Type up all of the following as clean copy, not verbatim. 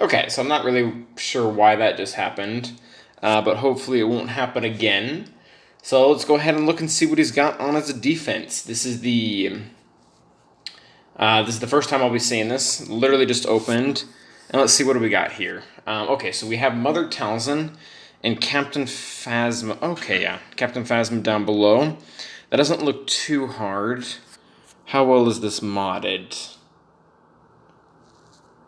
Okay, so I'm not really sure why that just happened, but hopefully it won't happen again. So let's go ahead and look and see what he's got on as a defense. This is the first time I'll be seeing this. Literally just opened, and let's see what do we got here. Okay, so we have Mother Talzin and Captain Phasma. Okay, yeah, Captain Phasma down below. That doesn't look too hard. How well is this modded?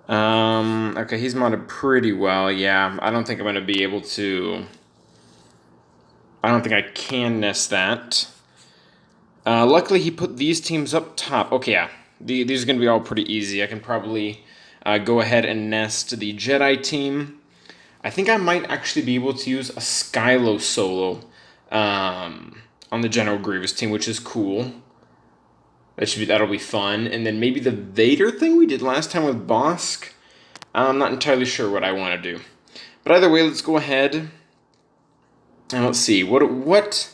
Okay, he's modded pretty well. Yeah, I don't think I'm gonna be able to. I don't think I can nest that. Luckily, he put these teams up top. Okay, yeah, these are gonna be all pretty easy. I can probably go ahead and nest the Jedi team. I think I might actually be able to use a Skylo solo on the General Grievous team, which is cool. That'll be fun. And then maybe the Vader thing we did last time with Bosk. I'm not entirely sure what I want to do. But either way, let's go ahead and let's see. What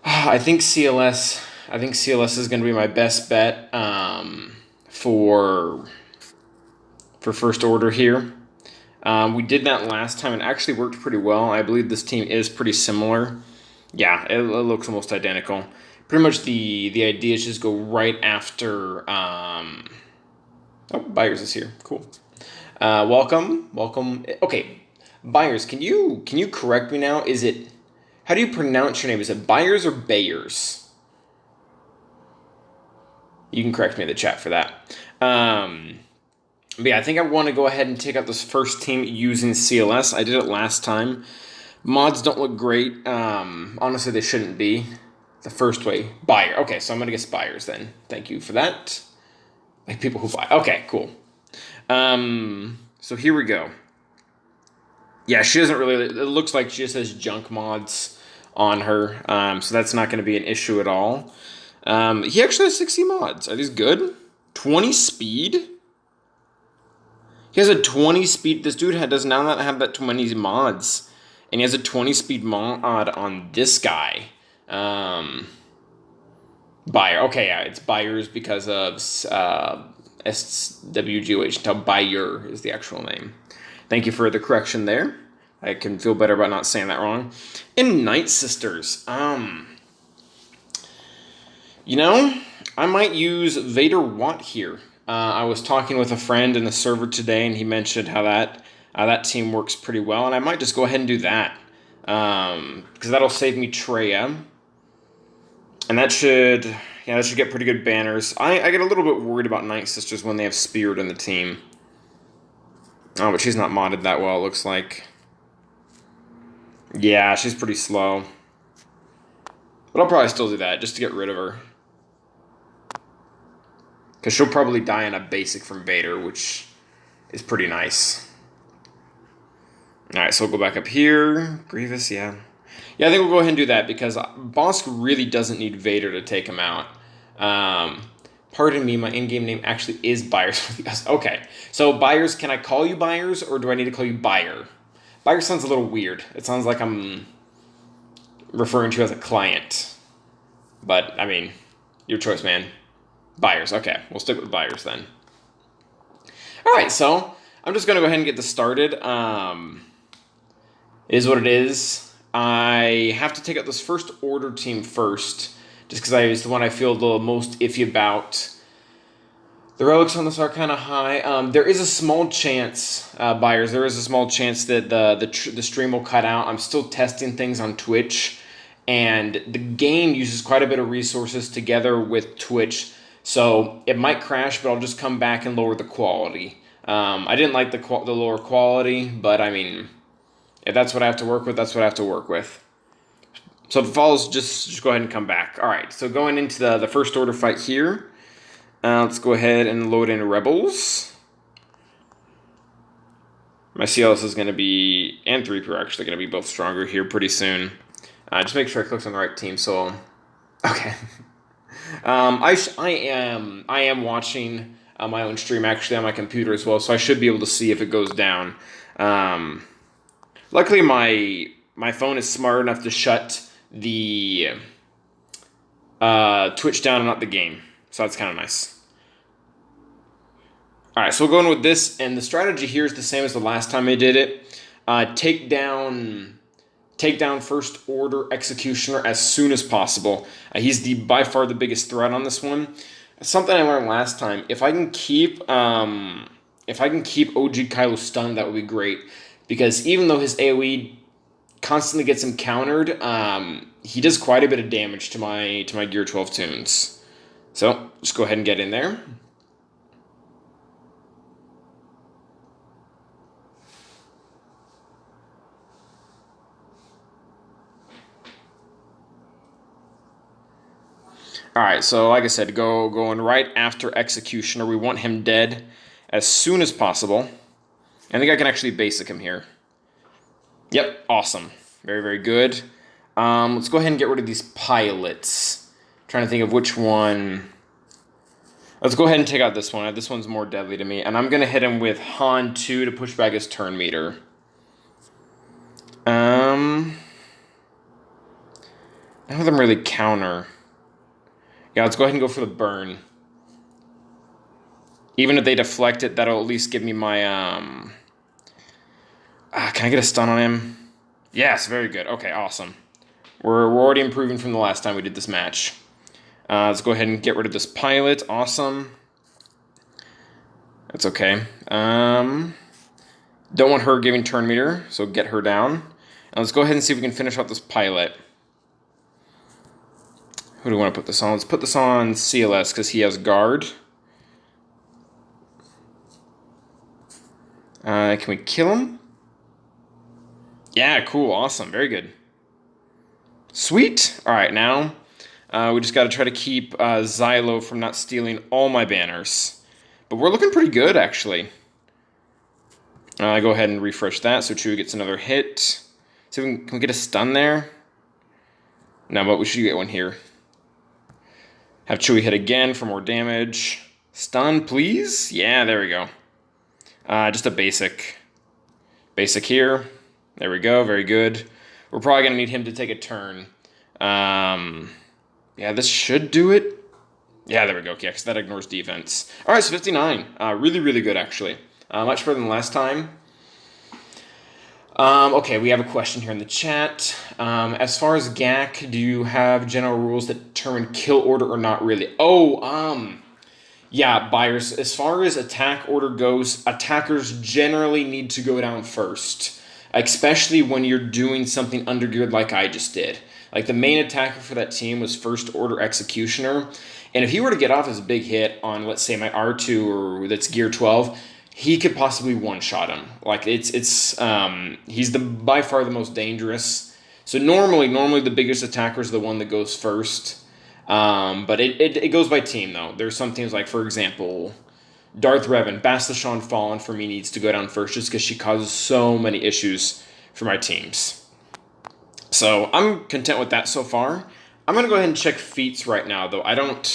I think CLS is going to be my best bet for first order here. We did that last time and actually worked pretty well. I believe this team is pretty similar. Yeah, it looks almost identical. Pretty much the idea is just go right after. Oh, Byers is here. Cool. Welcome. Okay, Byers, can you correct me now? Is it, how do you pronounce your name? Is it Byers or Bayers? You can correct me in the chat for that. But yeah, I think I want to go ahead and take out this first team using CLS. I did it last time. Mods don't look great. Honestly, they shouldn't be. The first way, Buyer. Okay, so I'm gonna guess Byers then. Thank you for that. Like people who buy. Okay, cool. So here we go. Yeah, she doesn't really. It looks like she just has junk mods on her. So that's not going to be an issue at all. He actually has 60 mods. Are these good? 20 speed? He has a 20 speed. This dude does not have that 20 mods. And he has a 20 speed mod on this guy. Buyer. Okay, yeah, it's Byers because of SWGOH until Bayer is the actual name. Thank you for the correction there. I can feel better about not saying that wrong. And Night Sisters. I might use Vader Watt here. I was talking with a friend in the server today, and he mentioned how that team works pretty well, and I might just go ahead and do that. Because that'll save me Traya. And that should get pretty good banners. I get a little bit worried about Night Sisters when they have Spirit in the team. Oh, but she's not modded that well, it looks like. Yeah, she's pretty slow. But I'll probably still do that, just to get rid of her. Because she'll probably die in a basic from Vader, which is pretty nice. Alright, so we'll go back up here. Grievous, yeah. Yeah, I think we'll go ahead and do that, because Bosk really doesn't need Vader to take him out. Pardon me, my in-game name actually is Byers. Okay, so Byers, can I call you Byers, or do I need to call you Buyer? Buyer sounds a little weird. It sounds like I'm referring to you as a client. But, I mean, your choice, man. Byers, okay. We'll stick with Byers then. Alright, so I'm just going to go ahead and get this started. It is what it is. I have to take out this first order team first, just because it's the one I feel the most iffy about. The relics on this are kind of high. There is a small chance, Byers, there is a small chance that the stream will cut out. I'm still testing things on Twitch, and the game uses quite a bit of resources together with Twitch, so it might crash, but I'll just come back and lower the quality. I didn't like the lower quality, but I mean, if that's what I have to work with, that's what I have to work with. So if it falls, just go ahead and come back. All right, so going into the first order fight here. Let's go ahead and load in Rebels. My CLS is going to be, and 3P are actually going to be both stronger here pretty soon. Just make sure I clicked on the right team, so, okay. I am watching my own stream actually on my computer as well, so I should be able to see if it goes down. Luckily, my phone is smart enough to shut the Twitch down and not the game. So that's kind of nice. All right, so we're going with this, and the strategy here is the same as the last time I did it. Take down first order executioner as soon as possible. He's by far the biggest threat on this one. Something I learned last time: if I can keep OG Kylo stunned, that would be great. Because even though his AOE constantly gets him countered, he does quite a bit of damage to my Gear 12 tunes. So just go ahead and get in there. All right, so like I said, going right after Executioner. We want him dead as soon as possible. I think I can actually basic him here. Yep, awesome. Very, very good. Let's go ahead and get rid of these pilots. I'm trying to think of which one. Let's go ahead and take out this one. This one's more deadly to me. And I'm going to hit him with Han 2 to push back his turn meter. None of them really counter. Yeah, let's go ahead and go for the burn. Even if they deflect it, that'll at least give me my... can I get a stun on him? Yes, very good. Okay, awesome. We're already improving from the last time we did this match. Let's go ahead and get rid of this pilot. Awesome. That's okay. Don't want her giving turn meter, so get her down. And let's go ahead and see if we can finish off this pilot. Who do we want to put this on? Let's put this on CLS because he has guard. Can we kill him? Yeah, cool, awesome, very good. Sweet. All right, now we just got to try to keep Xylo from not stealing all my banners. But we're looking pretty good, actually. Go ahead and refresh that so Chewie gets another hit. So can we get a stun there? No, but we should get one here. Have Chewie hit again for more damage. Stun, please. Yeah, there we go. Just a basic. Basic here. There we go. Very good. We're probably going to need him to take a turn. Yeah, this should do it. Yeah, there we go. Yeah, because that ignores defense. All right, so 59. Really, really good, actually. Much better than last time. Okay, we have a question here in the chat. As far as GAC, do you have general rules that determine kill order or not really? Yeah, buyers, as far as attack order goes, attackers generally need to go down first, especially when you're doing something undergeared like I just did. Like the main attacker for that team was first order executioner, and if he were to get off his big hit on, let's say, my R2 or that's gear 12, he could possibly one-shot him. Like he's by far the most dangerous. So normally the biggest attacker is the one that goes first. But it goes by team though. There's some teams like, for example, Darth Revan, Bastila Fallen for me needs to go down first just because she causes so many issues for my teams. So I'm content with that so far. I'm gonna go ahead and check feats right now though. I don't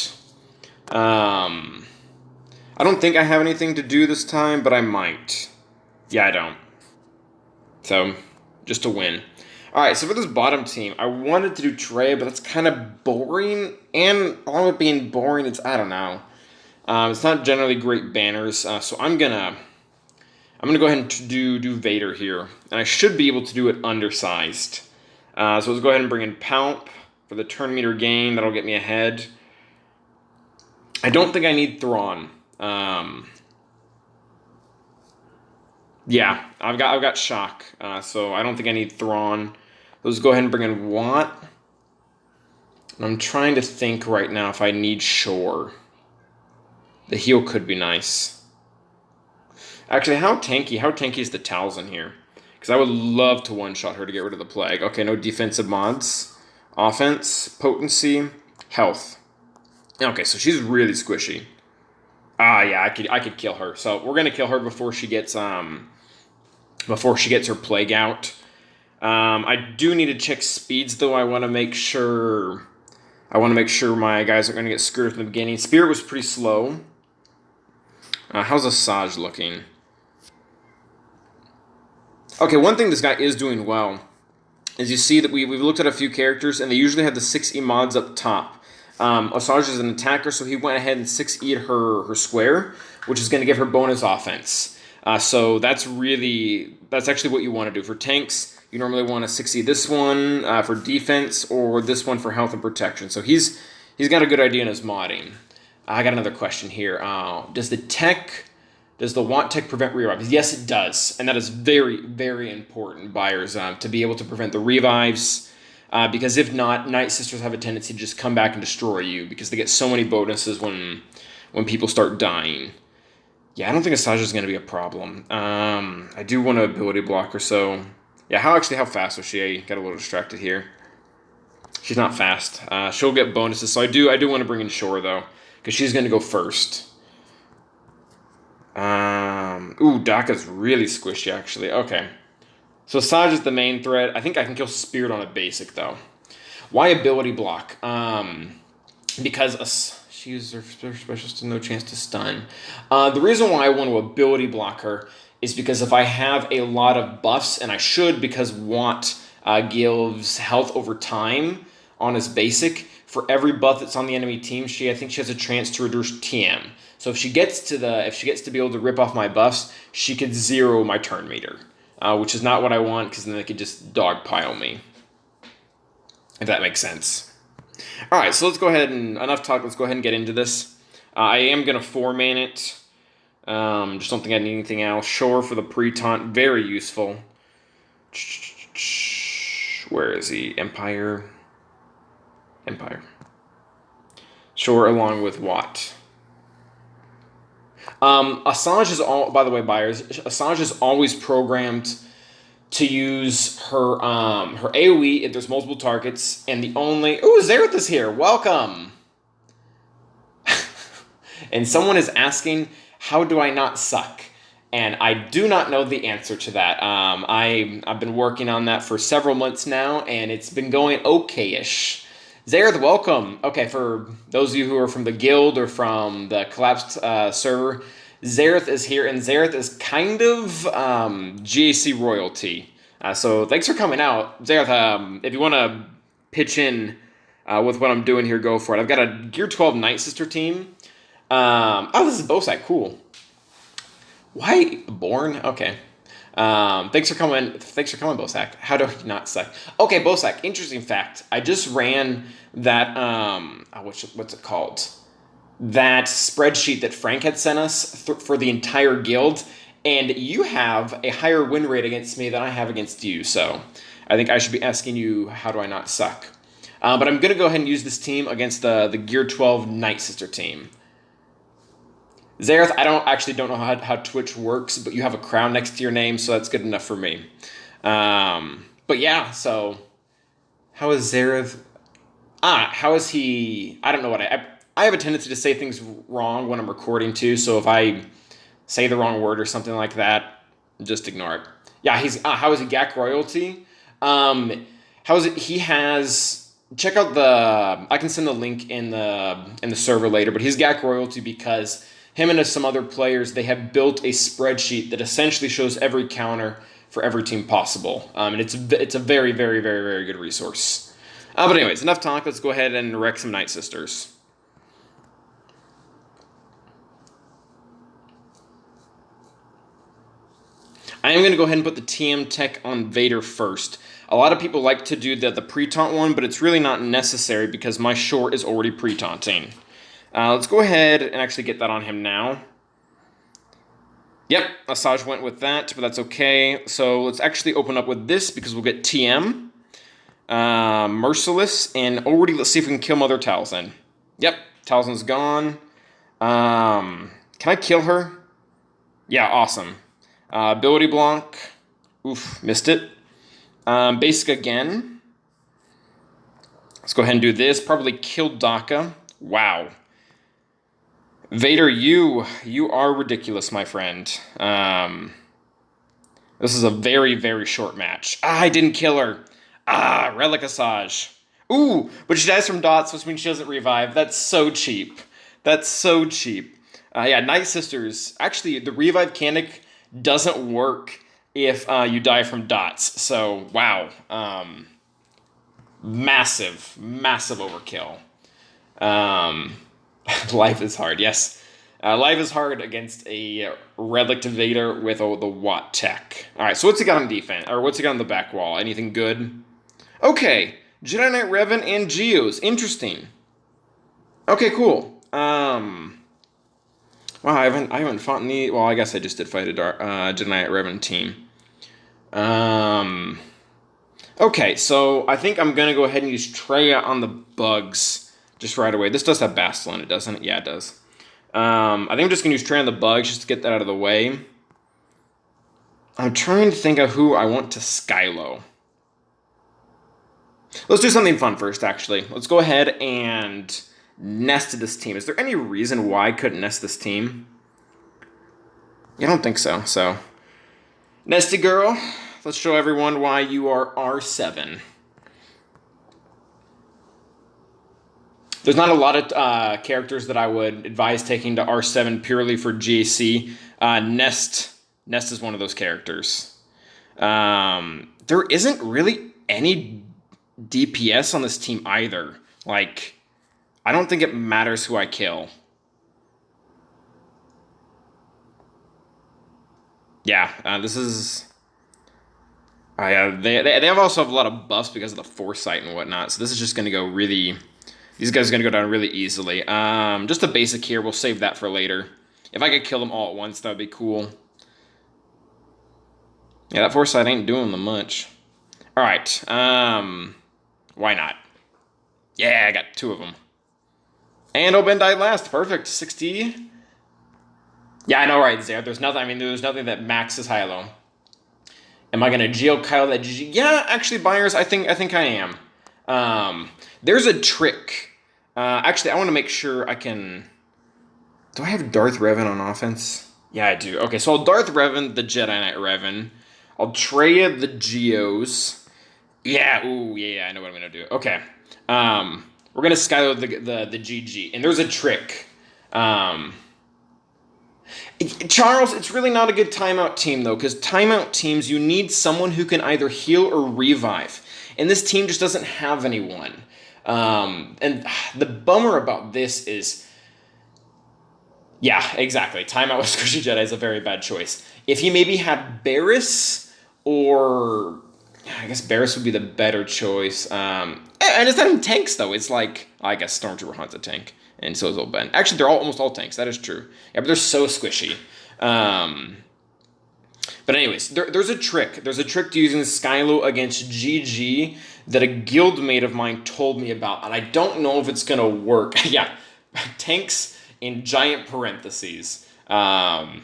think I have anything to do this time, but I might. Yeah, I don't. So, just a win. Alright, so for this bottom team, I wanted to do Trey, but that's kind of boring. And along with being boring, I don't know. It's not generally great banners, so I'm gonna go ahead and do Vader here. And I should be able to do it undersized. So let's go ahead and bring in Palp for the turn meter gain. That'll get me ahead. I don't think I need Thrawn. Yeah, I've got Shock, so I don't think I need Thrawn. Let's go ahead and bring in Watt. I'm trying to think right now if I need Shore. The heal could be nice. Actually, how tanky is the Talzin here? Because I would love to one-shot her to get rid of the Plague. Okay, no defensive mods. Offense, potency, health. Okay, so she's really squishy. Yeah, I could kill her. So we're gonna kill her before she gets her plague out. I do need to check speeds though. I want to make sure my guys aren't gonna get screwed from the beginning. Spirit was pretty slow. How's Asajj looking? Okay, one thing this guy is doing well is you see that we've looked at a few characters and they usually have the 6E mods up top. Asajj is an attacker, so he went ahead and 6E'd her square. which is going to give her bonus offense. So that's actually what you want to do. For tanks, you normally want to succeed this one for defense or this one for health and protection. So he's got a good idea in his modding. I got another question here. Does the want tech prevent revives? Yes, it does. And that is very, very important, buyers, to be able to prevent the revives. Because if not, Night Sisters have a tendency to just come back and destroy you because they get so many bonuses when people start dying. Yeah, I don't think Asajj is going to be a problem. I do want to ability block her, so... Yeah, how fast was she? I got a little distracted here. She's not fast. She'll get bonuses, so I do want to bring in Shore, though, because she's going to go first. Daka's really squishy, actually. Okay. So Asajj is the main threat. I think I can kill Spirit on a basic, though. Why ability block? Because she uses her specialist to no chance to stun. The reason why I want to ability block her is because if I have a lot of buffs, and I should because Want gives health over time on his basic, for every buff that's on the enemy team, I think she has a chance to reduce TM. So if she gets to be able to rip off my buffs, she could zero my turn meter. Which is not what I want, because then they could just dogpile me. If that makes sense. Alright, so let's go ahead and... Enough talk, let's go ahead and get into this. I am going to 4-man it. Just don't think I need anything else. Shore for the pre-taunt, very useful. Where is he? Empire. Shore along with Watt. Asajj is by the way, buyers, Asajj is always programmed to use her AoE if there's multiple targets, and the only... Ooh, Xerath is here! Welcome! And someone is asking, how do I not suck? And I do not know the answer to that. I've been working on that for several months now, and it's been going okay-ish. Xerath, welcome. Okay, for those of you who are from the guild or from the collapsed server, Xerath is here, and Xerath is kind of GAC royalty. So thanks for coming out. Xerath, if you want to pitch in with what I'm doing here, go for it. I've got a Gear 12 Night Sister team. This is Bosak, cool. Why Born? Okay. Thanks for coming, Bosak. How do I not suck? Okay, Bosak, interesting fact. I just ran that, what's it called? That spreadsheet that Frank had sent us for the entire guild, and you have a higher win rate against me than I have against you, so I think I should be asking you, how do I not suck? But I'm going to go ahead and use this team against the Gear 12 Night Sister team. Xerath, I don't know how Twitch works, but you have a crown next to your name, so that's good enough for me. But yeah, so how is Xerath? How is he? I don't know what I have a tendency to say things wrong when I'm recording too, so if I say the wrong word or something like that, just ignore it. Yeah, how is he GAC royalty? How is it? He has... Check out I can send the link in the server later, but he's GAC royalty because him and some other players, they have built a spreadsheet that essentially shows every counter for every team possible. And it's a very, very, very, very good resource. But anyways, enough talk. Let's go ahead and wreck some Night Sisters. I am going to go ahead and put the TM tech on Vader first. A lot of people like to do the pre-taunt one, but it's really not necessary because my Shore is already pre-taunting. Let's go ahead and actually get that on him now. Yep, Asajj went with that, but that's okay. So let's actually open up with this because we'll get TM, Merciless, and already let's see if we can kill Mother Talzin. Yep, Talzin's gone. Can I kill her? Yeah, awesome. Ability block. Oof, missed it. Basic again. Let's go ahead and do this. Probably kill Daka. Wow. Vader, you are ridiculous, my friend. This is a very, very short match. I didn't kill her. Relic Asajj. Ooh, but she dies from dots, which means she doesn't revive. That's so cheap. That's so cheap. Yeah, Night Sisters. Actually, the revive mechanic doesn't work if you die from dots. So, wow. Massive, massive overkill. Life is hard, yes. Life is hard against a Relic Vader with the Watt Tech. Alright, so what's he got on defense? Or what's he got on the back wall? Anything good? Okay, Jedi Knight Revan and Geos. Interesting. Okay, cool. Wow, I haven't fought any. Well, I guess I just did fight a Jedi Knight Revan team. Okay, so I think I'm gonna go ahead and use Traya on the bugs just right away. This does have Bastila in it, doesn't it? Yeah, it does. I think I'm just gonna use Traya on the bugs just to get that out of the way. I'm trying to think of who I want to Skylo. Let's do something fun first, actually. Let's go ahead and nest this team. Is there any reason why I couldn't nest this team? Yeah, I don't think so. So, Nesty Girl, let's show everyone why you are R7. There's not a lot of characters that I would advise taking to R7 purely for GAC. Nest is one of those characters. There isn't really any DPS on this team either. Like, I don't think it matters who I kill. Yeah, this is... they also have a lot of buffs because of the foresight and whatnot, so this is just going to go really... These guys are going to go down really easily. Just a basic here, we'll save that for later. If I could kill them all at once, that would be cool. Yeah, that foresight ain't doing them much. Alright, why not? Yeah, I got 2 of them. And Oben died last. Perfect. 60. Yeah, I know, right, Zare. There's nothing that maxes Hilo. Am I gonna Geo Kyle that GG? Yeah, actually, buyers, I think I am. There's a trick. Actually, I want to make sure I can. Do I have Darth Revan on offense? Yeah, I do. Okay, so I'll Darth Revan the Jedi Knight Revan. I'll Traya the Geos. Yeah, ooh, yeah, I know what I'm gonna do. Okay. We're gonna Skylo the GG, and there's a trick. Charles, it's really not a good timeout team though, because timeout teams you need someone who can either heal or revive, and this team just doesn't have anyone. And the bummer about this is, yeah, exactly. Timeout with Squishy Jedi is a very bad choice. If he maybe had Barriss, or I guess Barriss would be the better choice. And it's not even tanks though. It's like, I guess Stormtrooper Han's a tank, and so is Old Ben. Actually, they're almost all tanks. That is true. Yeah, but they're so squishy. But anyways, there's a trick. There's a trick to using Skylo against GG that a guildmate of mine told me about, and I don't know if it's gonna work. Yeah, tanks in giant parentheses. I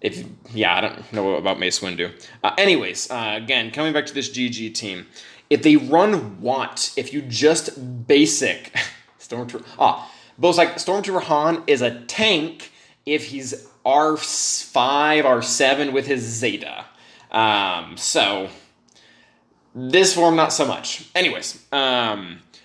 don't know about Mace Windu. Anyways, again, coming back to this GG team, if they run Watt, if you just basic Stormtrooper, Bo's like Stormtrooper Han is a tank if he's R5, R7 with his Zeta. So this form, not so much. Anyways,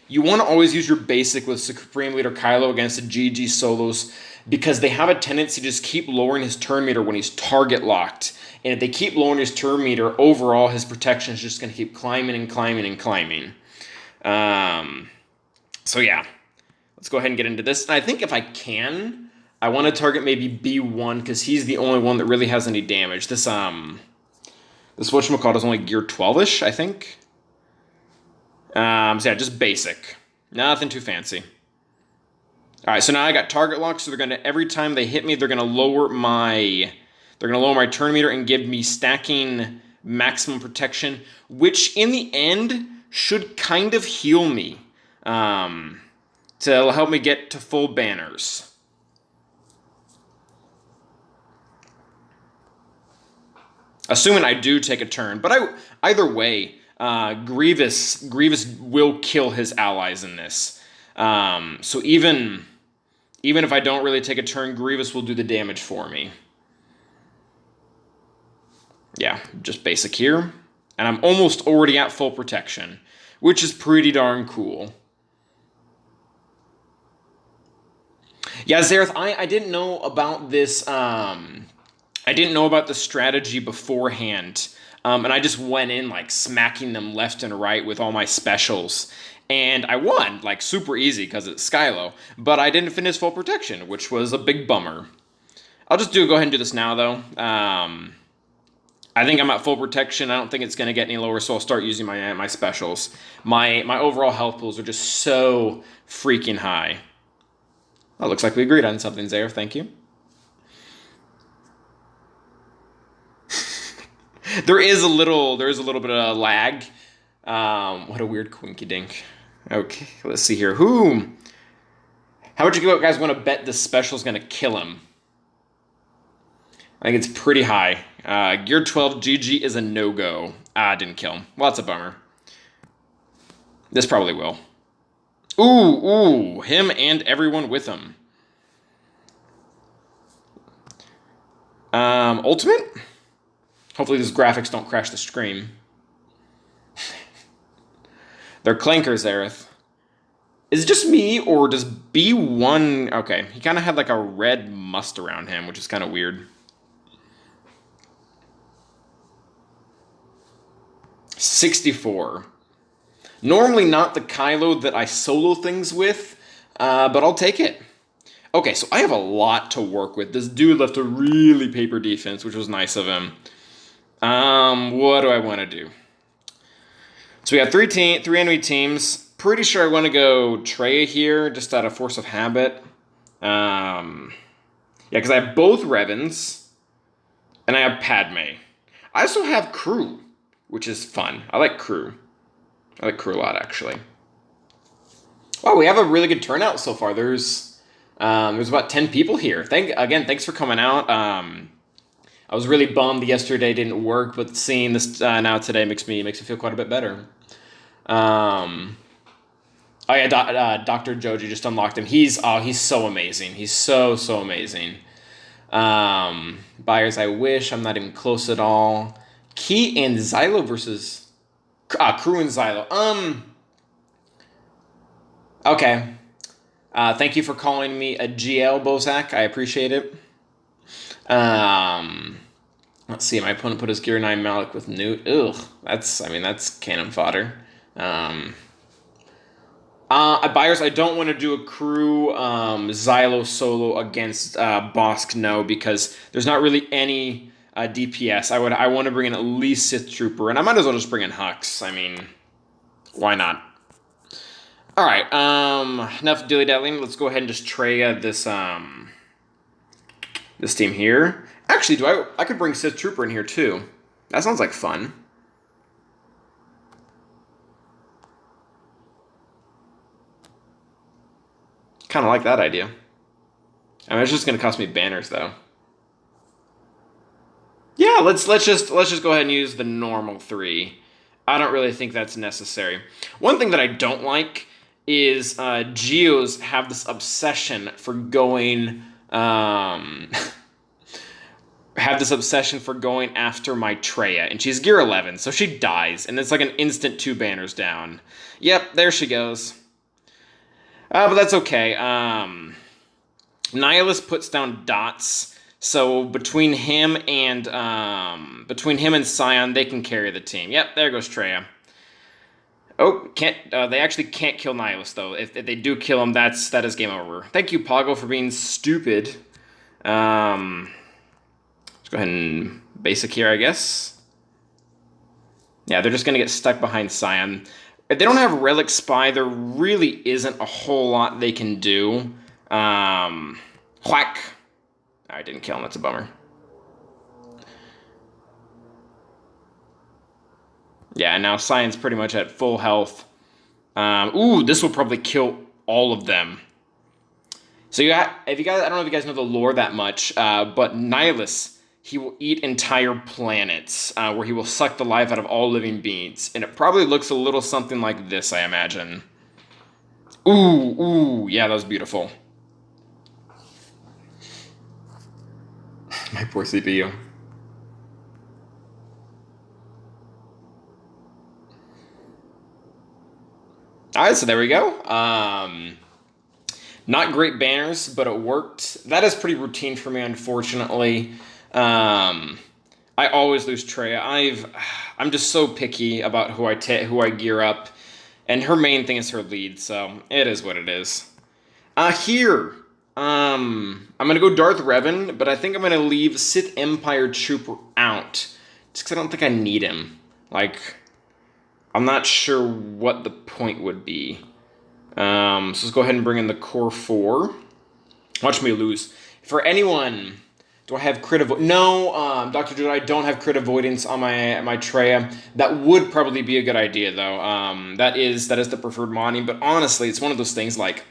you want to always use your basic with Supreme Leader Kylo against the GG solos, because they have a tendency to just keep lowering his turn meter when he's target locked. And if they keep lowering his turn meter, overall his protection is just going to keep climbing and climbing and climbing. So yeah, let's go ahead and get into this. And I think if I can, I want to target maybe B1, because he's the only one that really has any damage. This whatchamacallit is only gear 12-ish, I think. So yeah, just basic. Nothing too fancy. Alright, so now I got target lock, so they're gonna, every time they hit me, they're gonna lower my turn meter and give me stacking maximum protection, which in the end should kind of heal me. To help me get to full banners. Assuming I do take a turn, but either way, Grievous will kill his allies in this. So even if I don't really take a turn, Grievous will do the damage for me. Yeah, just basic here. And I'm almost already at full protection, which is pretty darn cool. Yeah, Zareth, I didn't know about this. I didn't know about the strategy beforehand. And I just went in like smacking them left and right with all my specials. And I won, like, super easy because it's Skylo. But I didn't finish full protection, which was a big bummer. I'll just go ahead and do this now, though. I think I'm at full protection. I don't think it's going to get any lower, so I'll start using my specials. My overall health pools are just so freaking high. Oh, looks like we agreed on something there. Thank you. There is a little bit of lag. What a weird quinky dink. Okay, let's see here. How much you guys want to bet this special is going to kill him? I think it's pretty high. Gear 12 GG is a no-go. Didn't kill him. Well, that's a bummer. This probably will. Ooh, him and everyone with him. Ultimate? Hopefully these graphics don't crash the stream. They're clankers, Aerith. Is it just me, or does B1... Okay, he kind of had like a red must around him, which is kind of weird. 64. Normally not the Kylo that I solo things with, but I'll take it. Okay, so I have a lot to work with. This dude left a really paper defense, which was nice of him. What do I want to do? So we have three enemy teams. Pretty sure I want to go Traya here, just out of force of habit. Yeah, because I have both Revans, and I have Padme. I also have Crew, which is fun. I like Crew. I like Crew a lot, actually. Wow, we have a really good turnout so far. There's about 10 people here. Thanks for coming out. I was really bummed yesterday didn't work, but seeing this now today makes me feel quite a bit better. Oh yeah, Dr. Joji just unlocked him. He's so amazing. He's so amazing. Buyers, I wish. I'm not even close at all. Key and Xylo versus Crew and Xylo. Okay. Thank you for calling me a GL, Bozak. I appreciate it. Let's see. My opponent put his Gear 9 Malik with Newt. Ugh. That's cannon fodder. Buyers, I don't want to do a Crew Xylo solo against Bosk, no, because there's not really any DPS. I want to bring in at least Sith Trooper, and I might as well just bring in Hux. I mean, why not? All right, enough dilly-dallying. Let's go ahead and just Traya this team here. Actually, I could bring Sith Trooper in here too. That sounds like fun. Kind of like that idea. I mean, it's just going to cost me banners, though. Yeah, let's just go ahead and use the normal 3. I don't really think that's necessary. One thing that I don't like is Geos have this obsession for going after my Traya, and she's Gear 11, so she dies, and it's like an instant 2 banners down. Yep, there she goes. But that's okay. Nihilus puts down dots, so between him and Scion, they can carry the team. Yep, there goes Traya. Oh, they actually can't kill Nihilus though. If they do kill him, that is game over. Thank you, Poggo, for being stupid. Let's go ahead and basic here, I guess. Yeah, they're just gonna get stuck behind Scion. If they don't have Relic Spy, there really isn't a whole lot they can do. Whack. I didn't kill him. That's a bummer. Yeah, and now Sion's pretty much at full health. Ooh, this will probably kill all of them. So I don't know if you guys know the lore that much, but Nihilus, he will eat entire planets, where he will suck the life out of all living beings. And it probably looks a little something like this, I imagine. Ooh, yeah, that was beautiful. My poor CPU. Alright, so there we go. Not great banners, but it worked. That is pretty routine for me, unfortunately. I always lose Traya. I'm just so picky about who I gear up, And her main thing is her lead, so it is what it is. Here, I'm gonna go Darth Revan, but I think I'm gonna leave Sith Empire Trooper out, just because I don't think I need him. Like, I'm not sure what the point would be. So let's go ahead and bring in the Core 4. Watch me lose. For anyone, do I have crit avoidance? No, Dr. Jude, I don't have crit avoidance on my Traya. That would probably be a good idea, though. That is the preferred modding, but honestly, it's one of those things like,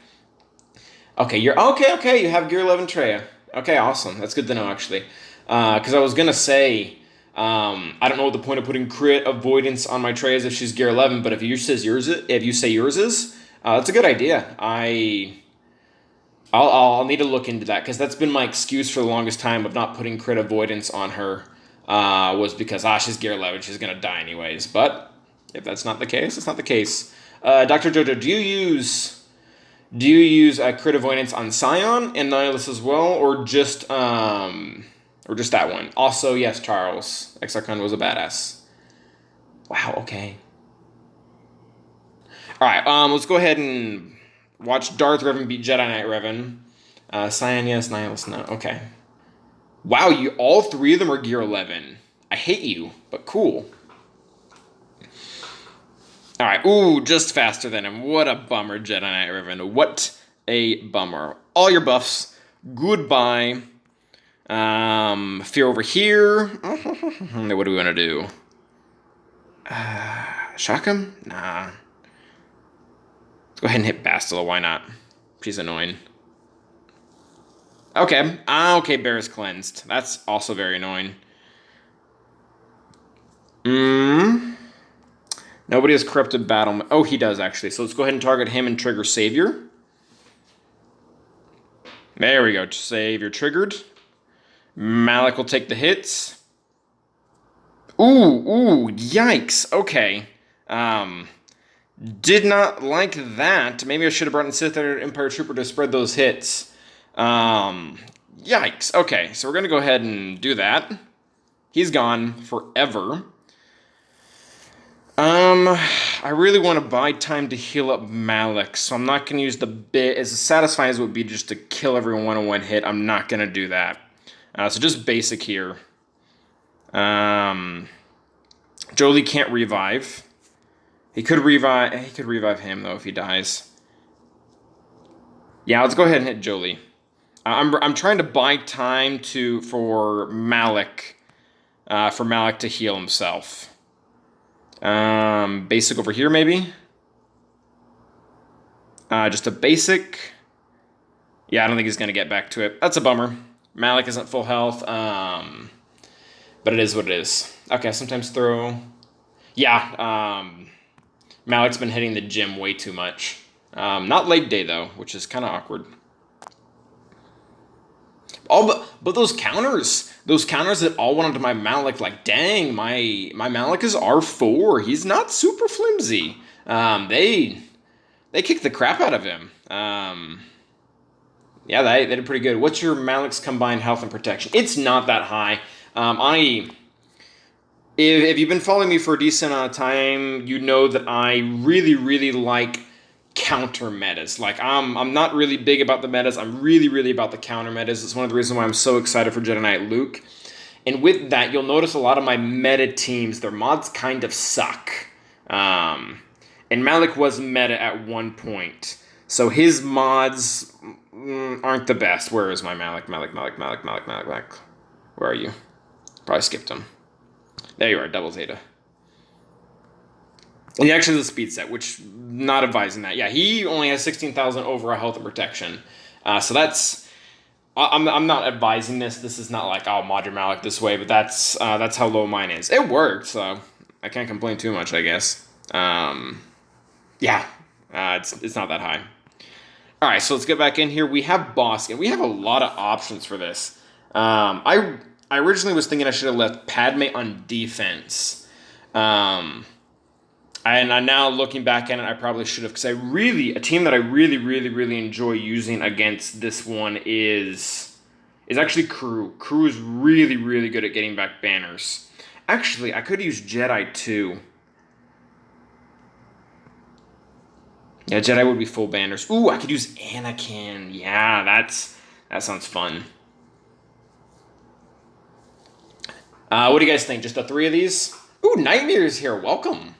okay, okay, you have Gear 11 Traya. Okay, awesome. That's good to know, actually. Because I was going to say, I don't know what the point of putting crit avoidance on my Traya is if she's Gear 11, but if you say yours is, that's a good idea. I'll need to look into that, because that's been my excuse for the longest time of not putting crit avoidance on her, was because, she's Gear 11, she's going to die anyways. But if that's not the case, it's not the case. Dr. Jojo, do you use crit avoidance on Scion and Nihilus as well, or just that one? Also, yes, Charles. Exarchon was a badass. Wow, okay. Alright, let's go ahead and watch Darth Revan beat Jedi Knight Revan. Scion, yes, Nihilus, no. Okay. Wow, all three of them are Gear 11. I hate you, but cool. Alright, ooh, just faster than him. What a bummer, Jedi Knight Revan. What a bummer. All your buffs, goodbye. Fear over here. What do we want to do? Shock him? Nah. Let's go ahead and hit Bastila, why not? She's annoying. Okay, okay, Bear is cleansed. That's also very annoying. Nobody has corrupted battle. Oh, he does, actually. So let's go ahead and target him and trigger Savior. There we go. Savior triggered. Malak will take the hits. Ooh, yikes. Okay. Did not like that. Maybe I should have brought in Sith Empire Trooper to spread those hits. Yikes. Okay, so we're going to go ahead and do that. He's gone forever. I really want to buy time to heal up Malak, so I'm not going to use the bit. As satisfying as it would be just to kill everyone in one hit, I'm not going to do that. So just basic here. Jolee can't revive. He could revive him, though, if he dies. Yeah, let's go ahead and hit Jolee. I'm trying to buy time for Malak to heal himself. Basic over here, maybe? Just a basic. Yeah, I don't think he's going to get back to it. That's a bummer. Malak isn't full health, but it is what it is. Okay, sometimes throw. Yeah, Malak's been hitting the gym way too much. Not leg day, though, which is kind of awkward. Oh, but those counters that all went onto my Malak, like, dang, my Malak is R4. He's not super flimsy. They kicked the crap out of him. Yeah, they did pretty good. What's your Malak's combined health and protection? It's not that high. If you've been following me for a decent amount of time, you know that I really, really like counter metas. Like, I'm not really big about the metas. I'm really, really about the counter metas. It's one of the reasons why I'm so excited for Jedi Knight Luke. And with that, you'll notice a lot of my meta teams, their mods kind of suck. And Malak was meta at one point. So his mods aren't the best. Where is my Malak? Malak. Where are you? Probably skipped him. There you are, double Zeta. He actually has a speed set, which not advising that. Yeah, he only has 16,000 overall health and protection. So that's... I'm not advising this. This is not like, mod your Malak this way, but that's how low mine is. It worked, so I can't complain too much, I guess. Yeah, it's not that high. All right, so let's get back in here. We have Bossk, and we have a lot of options for this. I originally was thinking I should have left Padme on defense. And I'm now looking back at it, I probably should have, because a team that I really, really, really enjoy using against this one is actually Crew. Crew is really, really good at getting back banners. Actually, I could use Jedi too. Yeah, Jedi would be full banners. Ooh, I could use Anakin. Yeah, that sounds fun. What do you guys think? Just the 3 of these? Ooh, Nightmare's here. Welcome.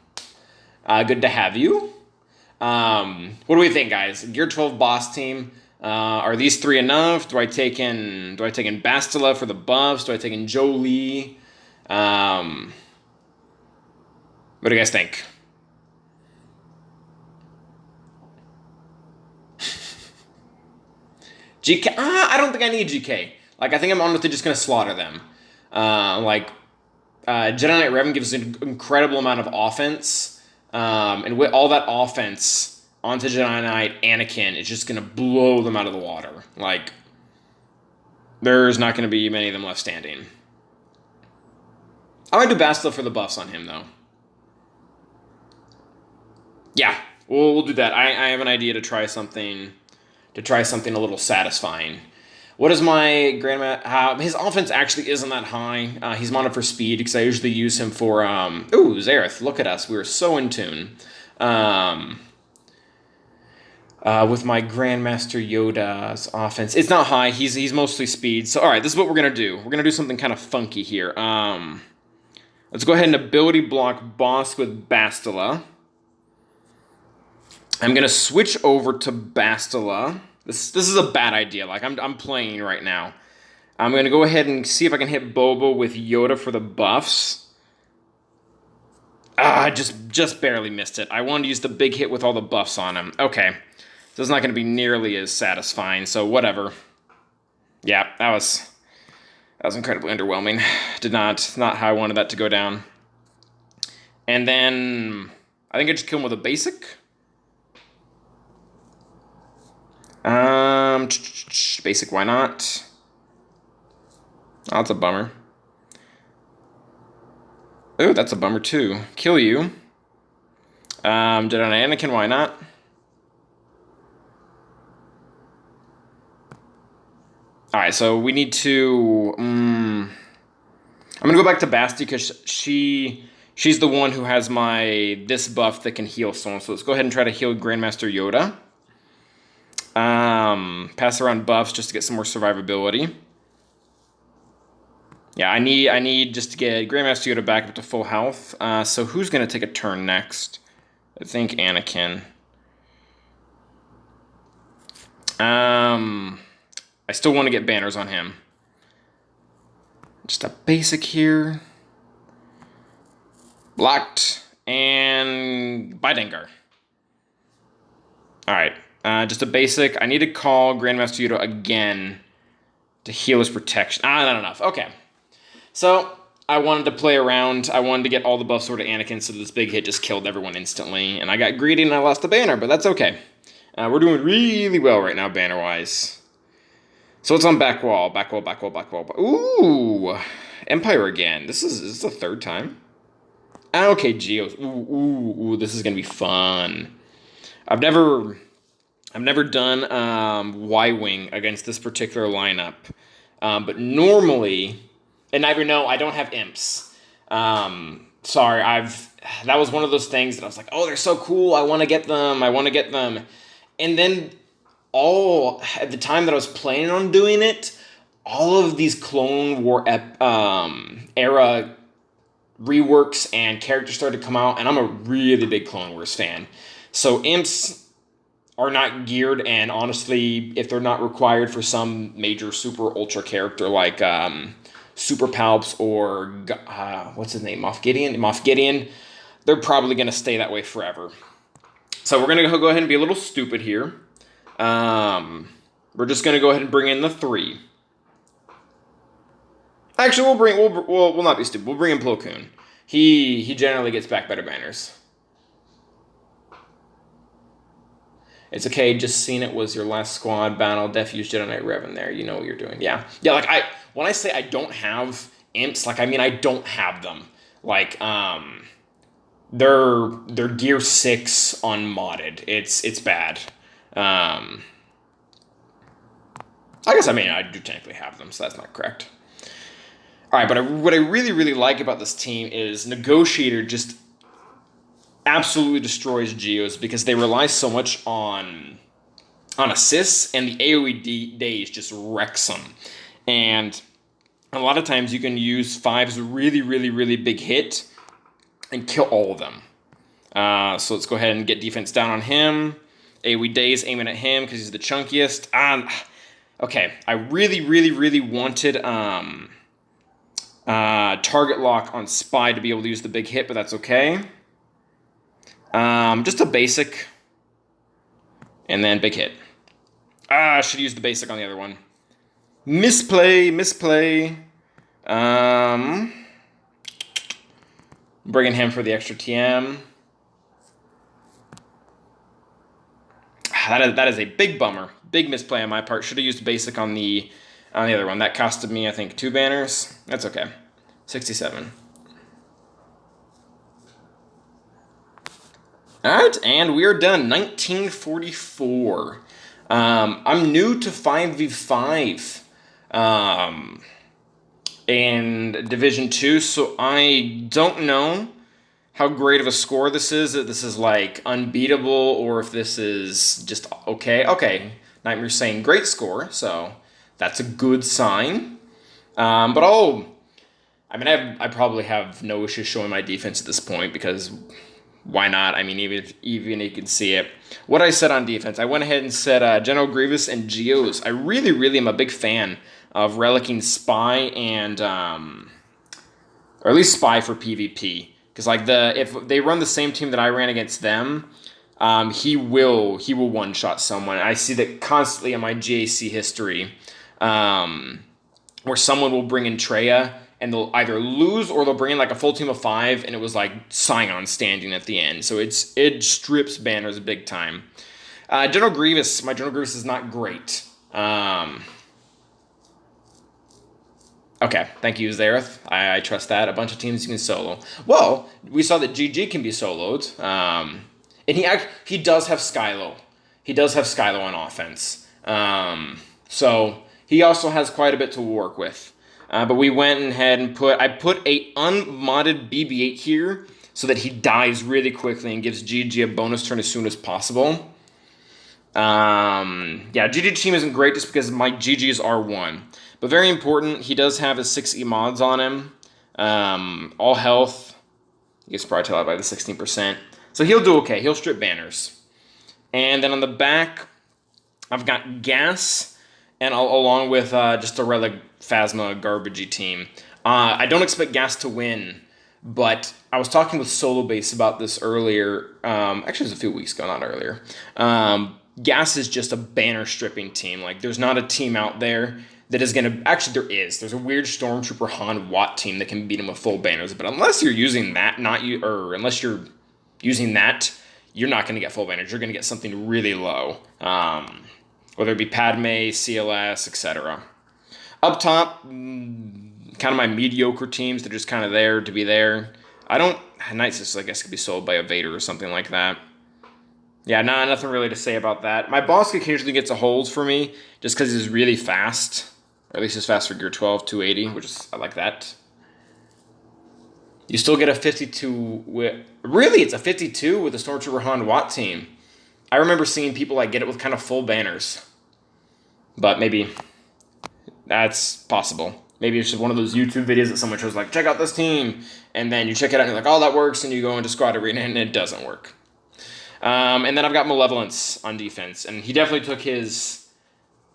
Good to have you. What do we think, guys? Gear 12 boss team. Are these 3 enough? Do I take in Bastila for the buffs? Do I take in Jolie? What do you guys think? GK? I don't think I need GK. Like, I think I'm honestly just gonna slaughter them. Jedi Knight Revan gives an incredible amount of offense, and with all that offense onto Jedi Knight Anakin, it's just gonna blow them out of the water. Like, there's not gonna be many of them left standing. I might do Bastila for the buffs on him, though. Yeah, we'll do that. I have an idea to try something a little satisfying. What is my Grandma? His offense actually isn't that high. He's modded for speed because I usually use him for. Ooh, Zareth, look at us. We were so in tune. With my Grandmaster Yoda's offense, it's not high. He's mostly speed. So all right, this is what we're gonna do. We're gonna do something kind of funky here. Let's go ahead and ability block boss with Bastila. I'm gonna switch over to Bastila. This is a bad idea. Like, I'm playing right now. I'm gonna go ahead and see if I can hit Boba with Yoda for the buffs. I just barely missed it. I wanted to use the big hit with all the buffs on him. Okay, this is not gonna be nearly as satisfying. So whatever. Yeah, that was incredibly underwhelming. Not how I wanted that to go down. And then I think I just kill him with a basic. Basic, why not? Oh, that's a bummer. Ooh, that's a bummer too. Kill you. Jedi Anakin, why not? Alright, so we need to... I'm gonna go back to Basti because she's the one who has this buff that can heal someone. So let's go ahead and try to heal Grandmaster Yoda. Pass around buffs just to get some more survivability. Yeah, I need just to get Grandmaster Yoda back up to full health. So who's gonna take a turn next? I think Anakin. I still want to get banners on him. Just a basic here. Blocked and by Dengar. All right. Just a basic. I need to call Grandmaster Yoda again to heal his protection. Not enough. Okay. So, I wanted to play around. I wanted to get all the buffs over to Anakin, so this big hit just killed everyone instantly. And I got greedy and I lost the banner, but that's okay. We're doing really well right now, banner-wise. So it's on back wall. Back wall. Ooh! Empire again. This is the 3rd time. Okay, Geos. Ooh, this is going to be fun. I've never done Y-Wing against this particular lineup. But normally, and I know I don't have imps. Sorry, that was one of those things that I was like, oh, they're so cool. I want to get them. And then at the time that I was planning on doing it, all of these Clone War era reworks and characters started to come out, and I'm a really big Clone Wars fan. So imps are not geared, and honestly, if they're not required for some major super ultra character like Super Palps or what's his name, Moff Gideon, they're probably going to stay that way forever. So we're going to go ahead and be a little stupid here. We're just going to go ahead and bring in the 3. Actually, we'll not be stupid. We'll bring in Plo Koon. He generally gets back better banners. It's okay, just seen it was your last squad battle. Def used Jedi Knight Revan there. You know what you're doing. Yeah, like when I say I don't have imps, like I mean I don't have them. Like they're gear 6 unmodded. It's bad. I guess I do technically have them, so that's not correct. All right, but what I really like about this team is Negotiator just absolutely destroys Geos because they rely so much on assists, and the AoE days just wrecks them. And a lot of times you can use Five's really, really, really big hit and kill all of them. So let's go ahead and get defense down on him. AoE days aiming at him because he's the chunkiest. Okay, I really, really, really wanted target lock on Spy to be able to use the big hit, but that's okay. Just a basic. And then big hit. I should use the basic on the other one. Misplay. Bringing him for the extra TM. That is a big bummer. Big misplay on my part. Should have used basic on the other one. That costed me, I think, 2 banners. That's okay. 67. Alright, and we are done. 1944. I'm new to 5v5 in Division 2, so I don't know how great of a score this is. If this is like unbeatable or if this is just okay. Okay, Nightmare's saying great score, so that's a good sign. But I probably have no issues showing my defense at this point because why not? I mean, even you can see it. What I said on defense, I went ahead and said General Grievous and Geos. I really, really am a big fan of relicking Spy and, or at least Spy for PvP. Because like if they run the same team that I ran against them, he will one-shot someone. I see that constantly in my GAC history, where someone will bring in Treya, and they'll either lose or they'll bring in like a full team of 5, and it was like Scion standing at the end. So it strips banners big time. General Grievous, my General Grievous is not great. Okay, thank you, Zareth. I trust that. A bunch of teams you can solo. Well, we saw that GG can be soloed. And he does have Skylo. He does have Skylo on offense. So he also has quite a bit to work with. But we went ahead and I put a unmodded BB-8 here so that he dies really quickly and gives GG a bonus turn as soon as possible. Yeah, GG team isn't great just because my GGs are 1. But very important, he does have his 6 E-mods on him. All health. He gets probably tell out by the 16%. So he'll do okay. He'll strip banners. And then on the back, I've got Gas, and along with just a Relic Phasma garbagey team. I don't expect Gas to win, but I was talking with Solo Base about this earlier. Actually, it was a few weeks ago, not earlier. Gas is just a banner stripping team. Like, there's not a team out there that is going to... Actually, there is. There's a weird Stormtrooper Han Watt team that can beat him with full banners. But unless you're using that, unless you're using that, you're not going to get full banners. You're going to get something really low. Whether it be Padme, CLS, etc. Up top, kind of my mediocre teams. They're just kind of there to be there. Knights, I guess, could be sold by a Vader or something like that. Yeah, nothing really to say about that. My boss occasionally gets a holds for me just because he's really fast. Or at least he's fast for Gear 12, 280, I like that. You still get a 52 with... Really, it's a 52 with the Stormtrooper Han Watt team. I remember seeing people get it with kind of full banners. But maybe that's possible. Maybe it's just one of those YouTube videos that someone shows check out this team. And then you check it out and you're like, oh, that works. And you go into Squad Arena and it doesn't work. And then I've got Malevolence on defense. And he definitely took his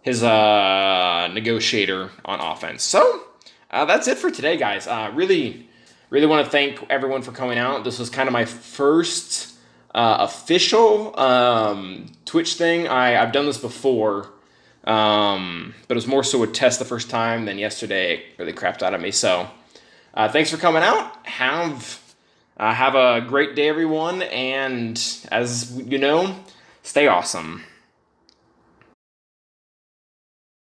Negotiator on offense. So that's it for today, guys. Really want to thank everyone for coming out. This was kind of my first official Twitch thing. I've done this before. But it was more so a test the first time. Then yesterday it really crapped out of me. So thanks for coming out. Have a great day, everyone. And as you know, stay awesome.